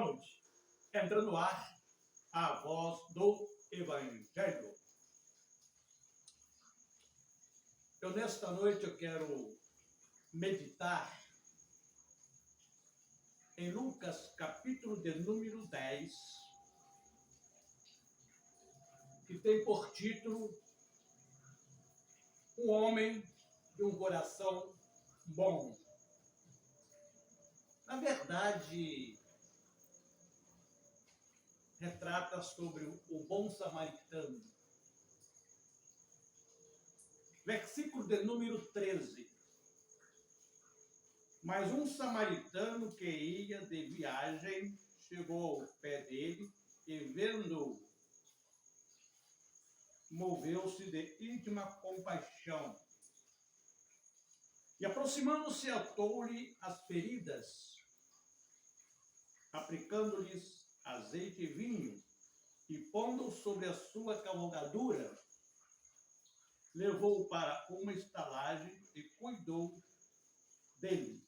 Boa noite. Entra no ar a voz do Evangelho. Nesta noite eu quero meditar em Lucas, capítulo de número 10, que tem por título Um homem de um coração bom. Na verdade, retrata sobre o bom samaritano. Versículo de número 13. Mas um samaritano que ia de viagem chegou ao pé dele e, vendo-o, moveu-se de íntima compaixão. E, aproximando-se, atou-lhe as feridas, aplicando-lhes azeite e vinho, e pondo sobre a sua cavalgadura, levou-o para uma estalagem e cuidou dele.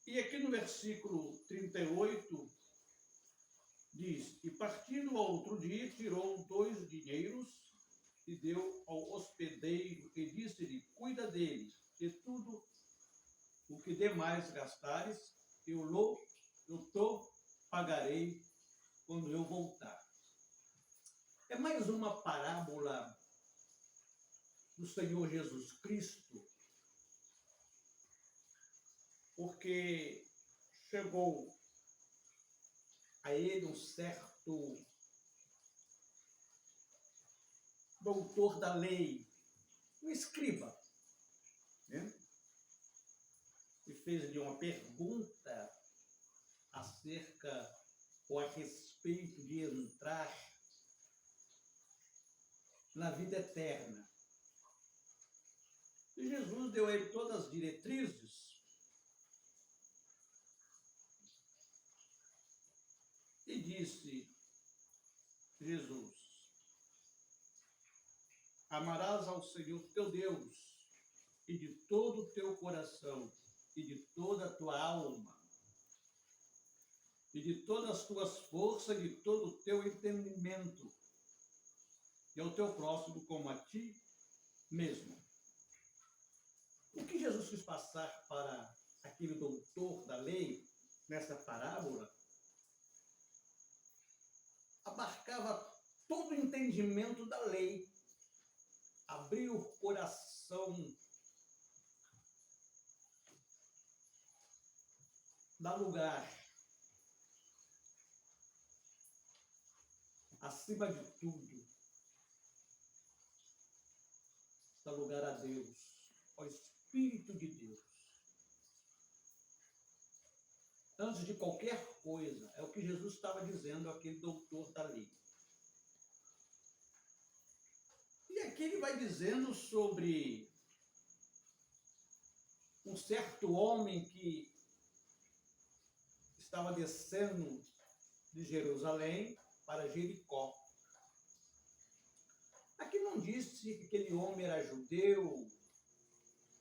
E aqui no versículo 38 diz: E partindo ao outro dia, tirou 2 dinheiros e deu ao hospedeiro e disse-lhe: Cuida dele, e tudo o que demais gastares, eu te pagarei quando eu voltar. É mais uma parábola do Senhor Jesus Cristo, porque chegou a ele um certo doutor da lei, um escriba, né? E fez-lhe uma pergunta acerca ou a respeito de entrar na vida eterna. E Jesus deu a ele todas as diretrizes e disse, Jesus: Amarás ao Senhor teu Deus e de todo o teu coração e de toda a tua alma e de todas as tuas forças e de todo o teu entendimento, e ao teu próximo como a ti mesmo. O que Jesus quis passar para aquele doutor da lei nessa parábola abarcava todo o entendimento da lei, abriu o coração, dá lugar, acima de tudo, dá lugar a Deus, ao Espírito de Deus. Antes de qualquer coisa, é o que Jesus estava dizendo àquele doutor da lei. E aqui ele vai dizendo sobre um certo homem que estava descendo de Jerusalém para Jericó. Aqui não disse que aquele homem era judeu,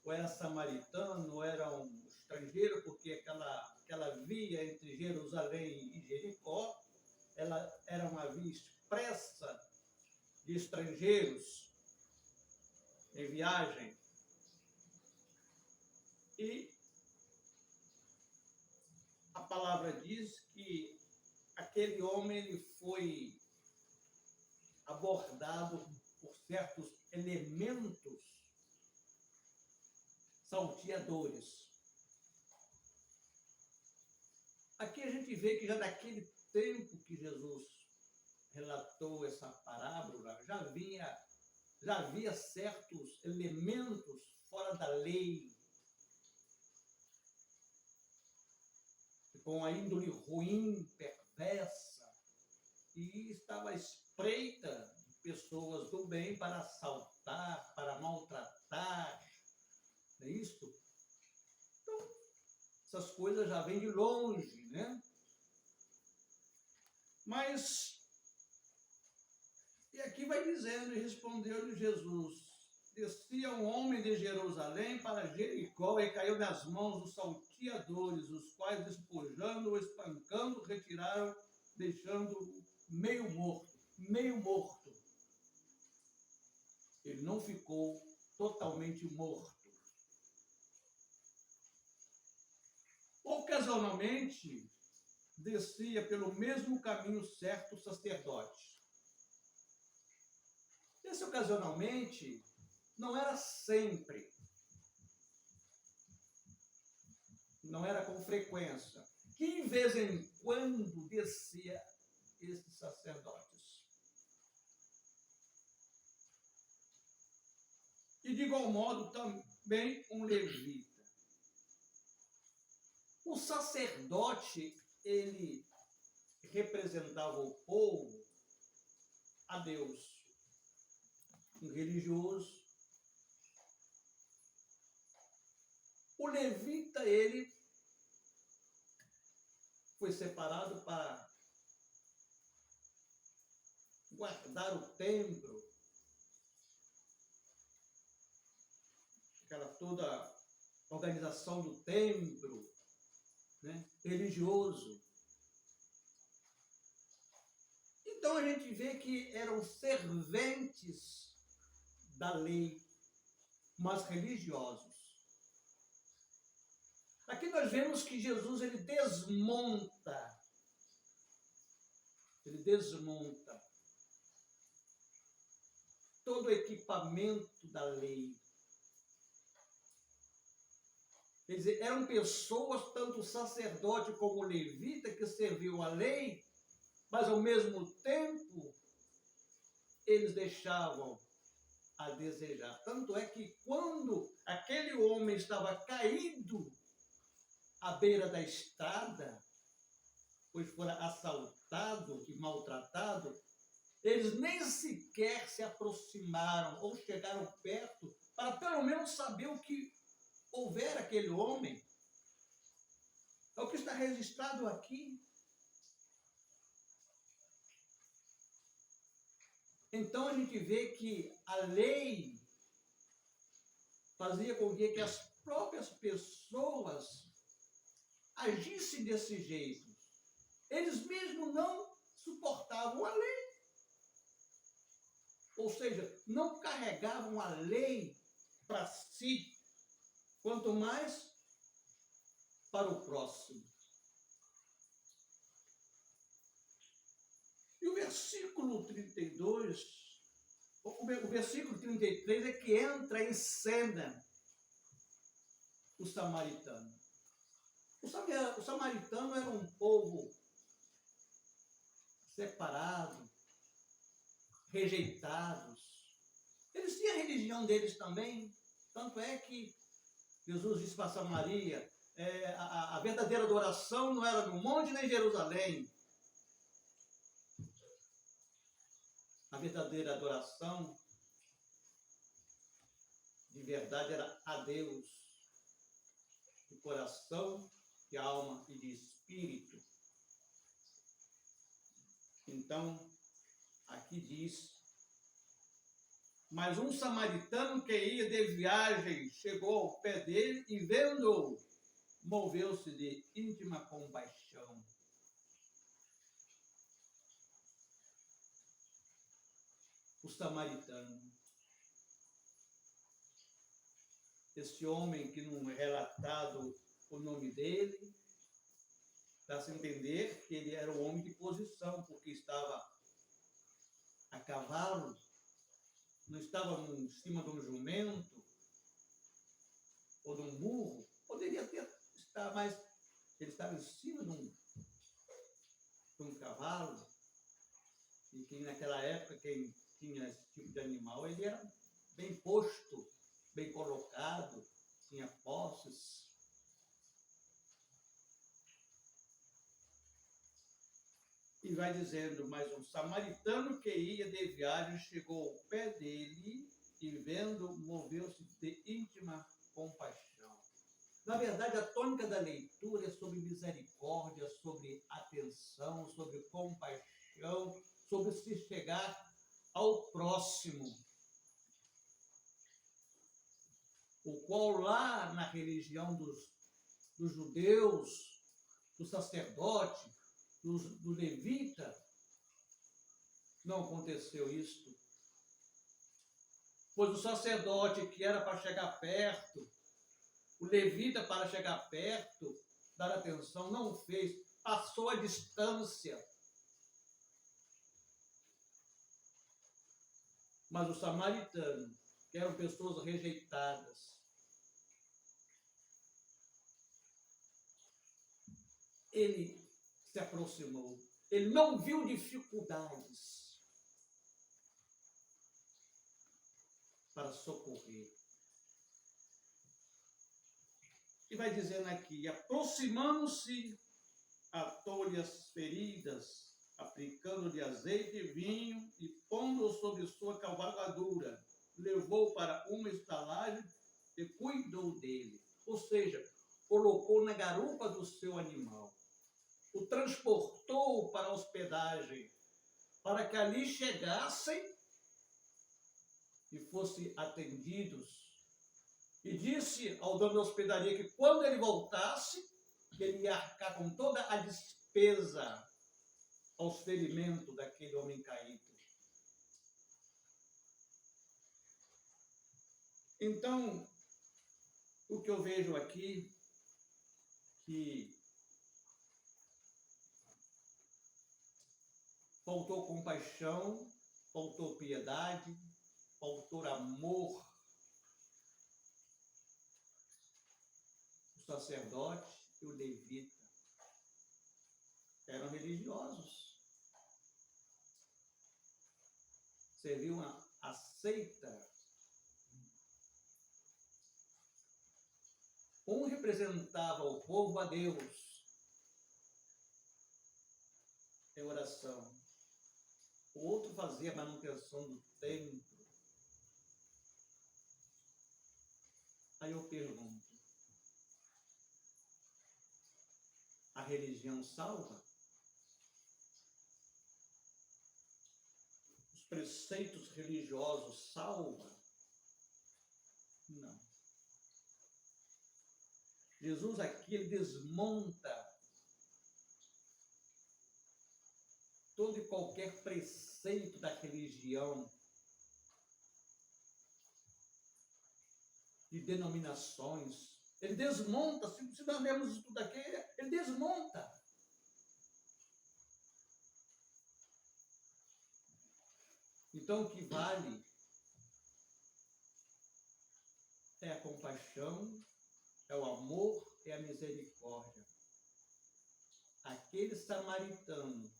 ou era samaritano, ou era um estrangeiro, porque aquela via entre Jerusalém e Jericó, ela era uma via expressa de estrangeiros em viagem. E a palavra diz que aquele homem ele foi abordado por certos elementos salteadores. Aqui a gente vê que já naquele tempo que Jesus relatou essa parábola, já havia certos elementos fora da lei, com a índole ruim, perversa, e estava à espreita de pessoas do bem para assaltar, para maltratar, não é isso? Então, essas coisas já vêm de longe, né? Mas, e aqui vai dizendo, e respondeu-lhe Jesus, descia um homem de Jerusalém para Jericó e caiu nas mãos dos salteadores, os quais, despojando-o, espancando, retiraram, deixando-o meio morto. Meio morto. Ele não ficou totalmente morto. Ocasionalmente, descia pelo mesmo caminho certo o sacerdote. Esse ocasionalmente não era sempre, não era com frequência, que em vez em quando descia esses sacerdotes. E de igual modo também um levita. O sacerdote, ele representava o povo a Deus, um religioso. O levita, ele foi separado para guardar o templo, aquela toda organização do templo, né, religioso. Então a gente vê que eram serventes da lei, mas religiosos. Aqui nós vemos que Jesus ele desmonta todo o equipamento da lei. Quer dizer, eram pessoas, tanto o sacerdote como o levita, que serviam a lei, mas ao mesmo tempo eles deixavam a desejar. Tanto é que quando aquele homem estava caído à beira da estrada, pois fora assaltado e maltratado, eles nem sequer se aproximaram ou chegaram perto para pelo menos saber o que houvera aquele homem. É o que está registrado aqui. Então a gente vê que a lei fazia com que as próprias pessoas agissem desse jeito. Eles mesmos não suportavam a lei. Ou seja, não carregavam a lei para si, quanto mais para o próximo. E o versículo 32, o versículo 33 é que entra em cena o samaritano. O samaritano era um povo separado, rejeitados. Eles tinham a religião deles também. Tanto é que Jesus disse para Samaria, a verdadeira adoração não era no monte nem em Jerusalém. A verdadeira adoração de verdade era a Deus, de coração, de alma e de espírito. Então, aqui diz, mas um samaritano que ia de viagem chegou ao pé dele e, vendo-o, moveu-se de íntima compaixão. O samaritano, esse homem que não é relatado o nome dele, dá-se a entender que ele era um homem de posição, porque estava a cavalo, não estava em cima de um jumento ou de um burro, poderia estar, mas ele estava em cima de um cavalo, e que naquela época quem tinha esse tipo de animal, ele era bem posto, bem colocado, tinha posses. E vai dizendo, mas um samaritano que ia de viagem chegou ao pé dele e, vendo, moveu-se de íntima compaixão. Na verdade, a tônica da leitura é sobre misericórdia, sobre atenção, sobre compaixão, sobre se chegar ao próximo. o qual lá na religião dos judeus, do sacerdote, do levita, não aconteceu isto. Pois o sacerdote que era para chegar perto, o levita para chegar perto, dar atenção, não fez, passou a distância. Mas o samaritano, que eram pessoas rejeitadas, ele se aproximou. Ele não viu dificuldades para socorrer. E vai dizendo aqui, aproximando-se, atou-lhe as feridas, aplicando-lhe azeite e vinho, e pondo sobre sua cavalgadura, levou para uma estalagem e cuidou dele. Ou seja, colocou na garupa do seu animal, o transportou para a hospedagem, para que ali chegassem e fossem atendidos. E disse ao dono da hospedaria que quando ele voltasse, ele ia arcar com toda a despesa aos ferimentos daquele homem caído. Então, o que eu vejo aqui, que faltou compaixão, faltou piedade, faltou amor. O sacerdote e o levita eram religiosos. Serviam a seita. Um representava o povo a Deus em oração. O outro fazia a manutenção do templo. Aí eu pergunto, a religião salva? Os preceitos religiosos salvam? Não. Jesus aqui ele desmonta todo e qualquer preceito da religião, de denominações. Ele desmonta, se nós lemos isso tudo aqui, ele desmonta. Então o que vale é a compaixão, é o amor, é a misericórdia. Aquele samaritano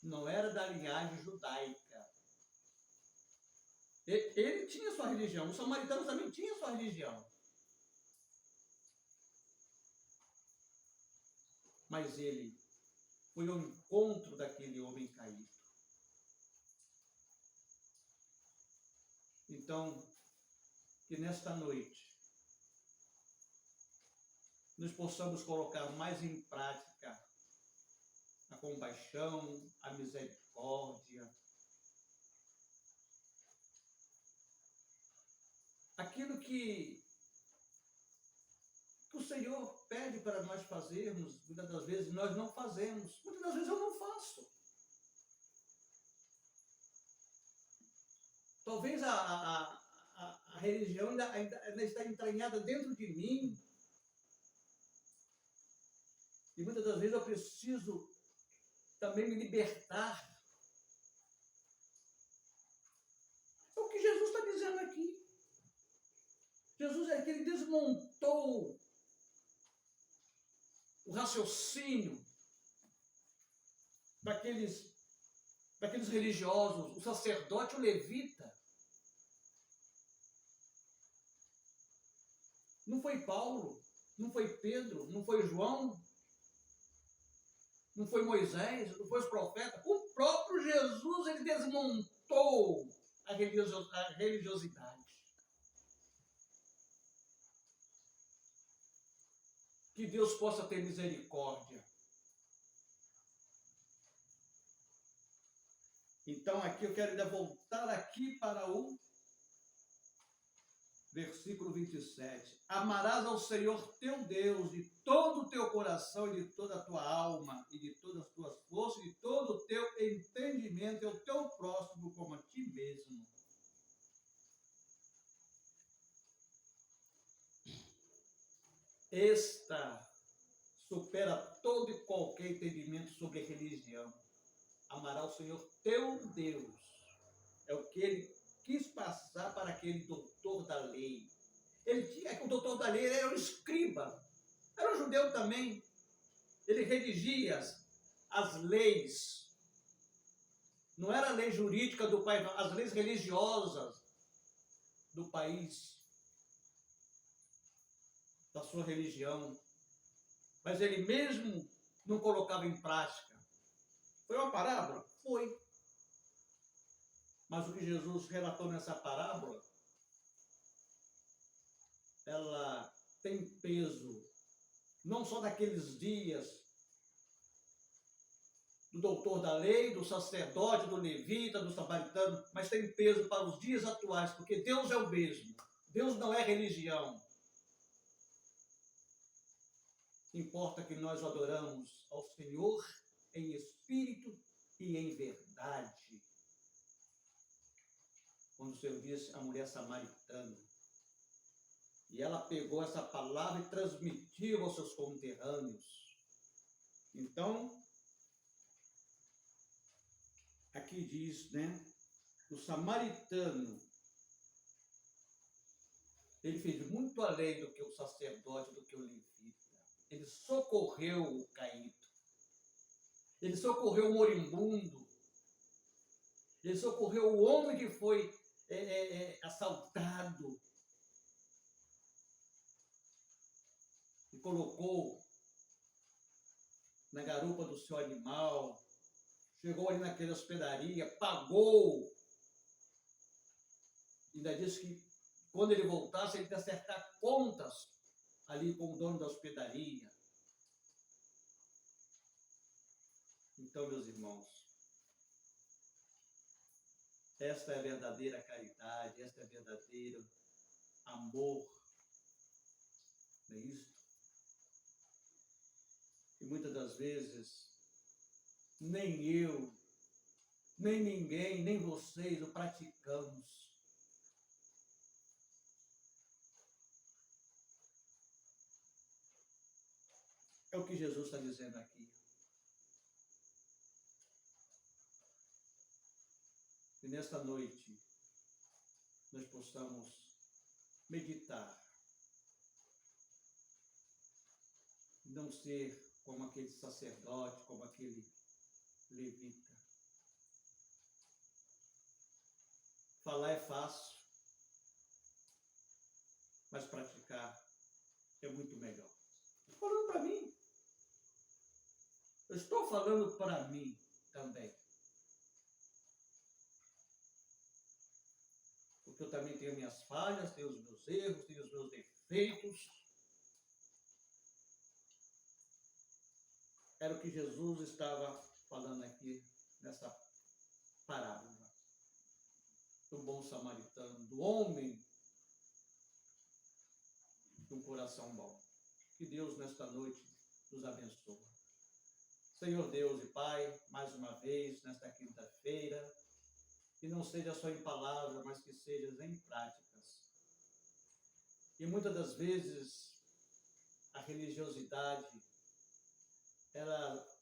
não era da linhagem judaica. Ele tinha sua religião, os samaritanos também tinham sua religião. Mas ele foi ao encontro daquele homem caído. Então, que nesta noite nós possamos colocar mais em prática a compaixão, a misericórdia, aquilo que o Senhor pede para nós fazermos, muitas das vezes nós não fazemos, muitas das vezes eu não faço. Talvez a religião ainda está entranhada dentro de mim, e muitas das vezes eu preciso também me libertar. É o que Jesus está dizendo aqui. Jesus é que ele desmontou o raciocínio daqueles religiosos, o sacerdote, o levita. Não foi Paulo, não foi Pedro, não foi João, não foi Moisés, não foi os profetas. O próprio Jesus, ele desmontou a religiosidade. Que Deus possa ter misericórdia. Então aqui eu quero ainda voltar aqui para o versículo 27. Amarás ao Senhor teu Deus de todo o teu coração e de toda a tua alma e de todas as tuas forças e de todo o teu entendimento e o teu próximo como a ti mesmo. Esta supera todo e qualquer entendimento sobre religião. Amará o Senhor teu Deus. É o que ele quis passar para aquele doutor da lei. O doutor da lei era um escriba, era um judeu também. Ele redigia as leis. Não era a lei jurídica do país, não, as leis religiosas do país, da sua religião. Mas ele mesmo não colocava em prática. Foi uma parábola? Foi. Mas o que Jesus relatou nessa parábola, ela tem peso, não só daqueles dias do doutor da lei, do sacerdote, do levita, do samaritano, mas tem peso para os dias atuais, porque Deus é o mesmo. Deus não é religião. Importa que nós adoramos ao Senhor em espírito e em verdade. Quando o Senhor disse à mulher samaritana, e ela pegou essa palavra e transmitiu aos seus conterrâneos. Então, aqui diz, né, o samaritano, ele fez muito além do que o sacerdote, do que o levita. Ele socorreu o caído. Ele socorreu o moribundo. Ele socorreu o homem que foi assaltado. E colocou na garupa do seu animal. Chegou ali naquela hospedaria, pagou. Ainda disse que quando ele voltasse, ele ia acertar contas ali com o dono da hospedaria. Então, meus irmãos, esta é a verdadeira caridade, esta é a verdadeira amor. Não é isso? E muitas das vezes, nem eu, nem ninguém, nem vocês o praticamos. É o que Jesus está dizendo aqui. E nesta noite, nós possamos meditar. Não ser como aquele sacerdote, como aquele levita. Falar é fácil, mas praticar é muito melhor. Estou falando para mim. Eu estou falando para mim também. Porque eu também tenho minhas falhas, tenho os meus erros, tenho os meus defeitos. Era o que Jesus estava falando aqui nessa parábola. Do bom samaritano, do homem de um coração bom. Que Deus nesta noite nos abençoe. Senhor Deus e Pai, mais uma vez, nesta quinta-feira, que não seja só em palavras, mas que seja em práticas. E muitas das vezes, a religiosidade, ela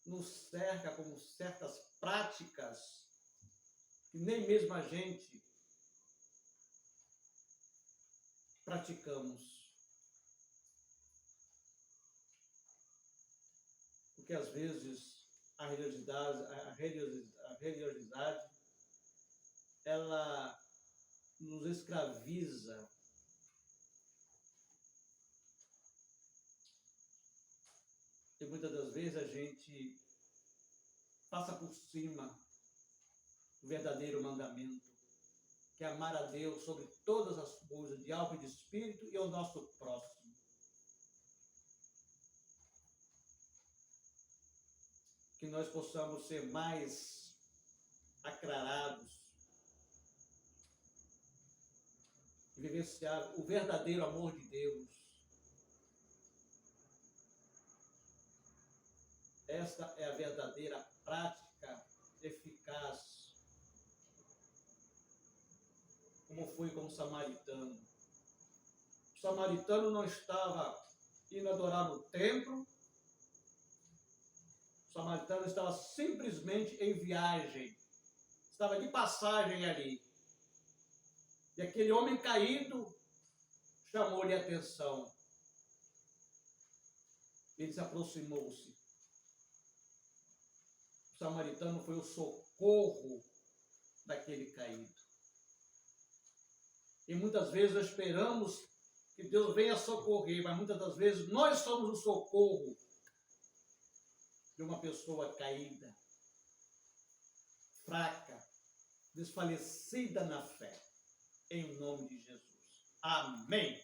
nos cerca com certas práticas que nem mesmo a gente praticamos. Porque às vezes a religiosidade, ela nos escraviza. E muitas das vezes a gente passa por cima do verdadeiro mandamento, que é amar a Deus sobre todas as coisas, de alma e de espírito, e ao nosso próximo. Que nós possamos ser mais aclarados e viver o verdadeiro amor de Deus. Esta é a verdadeira prática eficaz, como foi com o samaritano. O samaritano não estava indo adorar no templo, o samaritano estava simplesmente em viagem, estava de passagem ali. E aquele homem caído chamou-lhe a atenção. Ele se aproximou-se. O samaritano foi o socorro daquele caído. E muitas vezes nós esperamos que Deus venha socorrer, mas muitas das vezes nós somos o socorro de uma pessoa caída, fraca, desfalecida na fé. Em nome de Jesus. Amém.